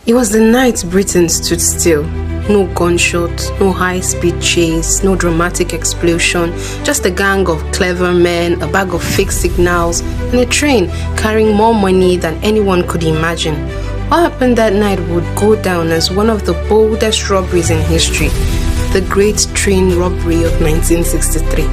It was the night Britain stood still. No gunshot, no high-speed chase, no dramatic explosion, just a gang of clever men, a bag of fake signals, and a train carrying more money than anyone could imagine. What happened that night would go down as one of the boldest robberies in history, the Great Train Robbery of 1963.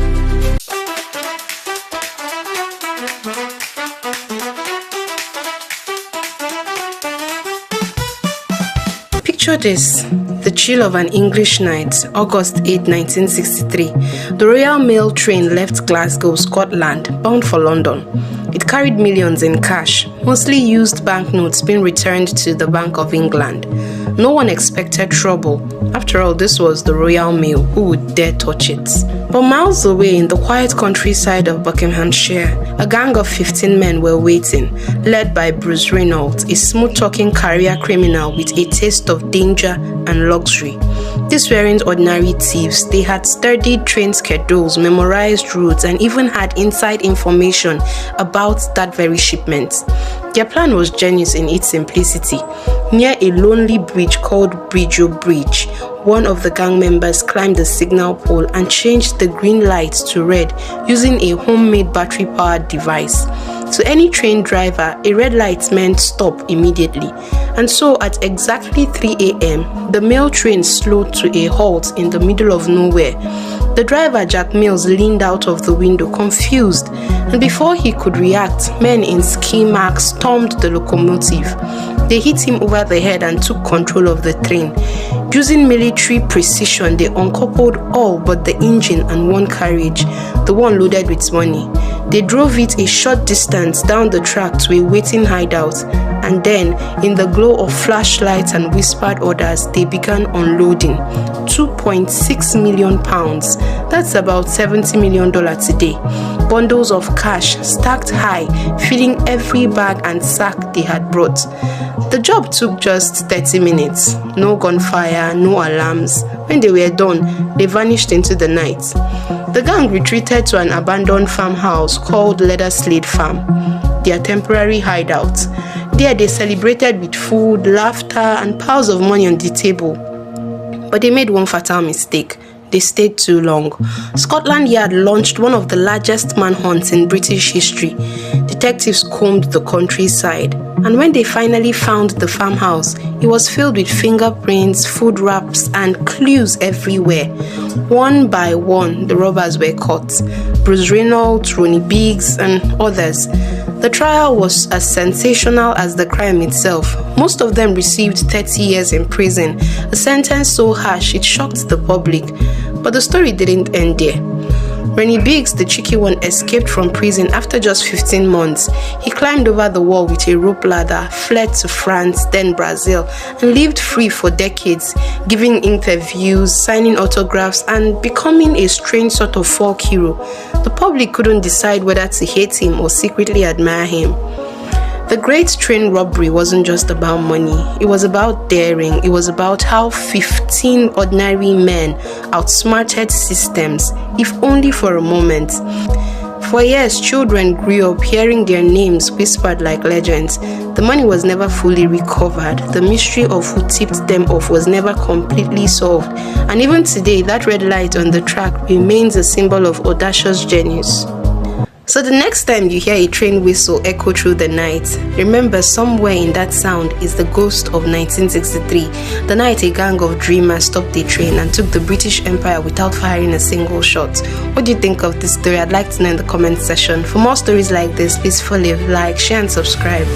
Picture this, the chill of an English night, August 8, 1963. The Royal Mail train left Glasgow, Scotland, bound for London. It carried millions in cash, mostly used banknotes being returned to the Bank of England. No one expected trouble. After all, this was the Royal Mail. Who would dare touch it? But miles away in the quiet countryside of Buckinghamshire, a gang of 15 men were waiting, led by Bruce Reynolds, a smooth-talking career criminal with a taste of danger and luxury. These weren't ordinary thieves. They had studied train schedules, memorized routes, and even had inside information about that very shipment. Their plan was genius in its simplicity. Near a lonely bridge called Bridgeoe Bridge, one of the gang members climbed the signal pole and changed the green light to red using a homemade battery-powered device. To any train driver, a red light meant stop immediately. And so at exactly 3 a.m., the mail train slowed to a halt in the middle of nowhere. The driver, Jack Mills, leaned out of the window, confused, and before he could react, men in ski masks stormed the locomotive. They hit him over the head and took control of the train. Using military precision, they uncoupled all but the engine and one carriage, the one loaded with money. They drove it a short distance down the track to a waiting hideout, and then, in the glow of flashlights and whispered orders, they began unloading. £2.6 million. That's about $70 million today. Bundles of cash stacked high, filling every bag and sack they had brought. The job took just 30 minutes. No gunfire, no alarms. When they were done, they vanished into the night. The gang retreated to an abandoned farmhouse called Leatherslade Farm, their temporary hideout. There they celebrated with food, laughter, and piles of money on the table. But they made one fatal mistake. They stayed too long. Scotland Yard launched one of the largest manhunts in British history. Detectives combed the countryside, and when they finally found the farmhouse, it was filled with fingerprints, food wraps, and clues everywhere. One by one, the robbers were caught. Bruce Reynolds, Ronnie Biggs, and others. The trial was as sensational as the crime itself. Most of them received 30 years in prison, a sentence so harsh it shocked the public. But the story didn't end there. Ronnie Biggs, the cheeky one, escaped from prison after just 15 months. He climbed over the wall with a rope ladder, fled to France, then Brazil, and lived free for decades, giving interviews, signing autographs, and becoming a strange sort of folk hero. The public couldn't decide whether to hate him or secretly admire him. The Great Train Robbery wasn't just about money. It was about daring. It was about how 15 ordinary men outsmarted systems, if only for a moment. For years, children grew up hearing their names whispered like legends. The money was never fully recovered. The mystery of who tipped them off was never completely solved. And even today, that red light on the track remains a symbol of audacious genius. So the next time you hear a train whistle echo through the night, remember somewhere in that sound is the ghost of 1963, the night a gang of dreamers stopped a train and took the British Empire without firing a single shot. What do you think of this story? I'd like to know in the comment section. For more stories like this, please follow, like, share and subscribe.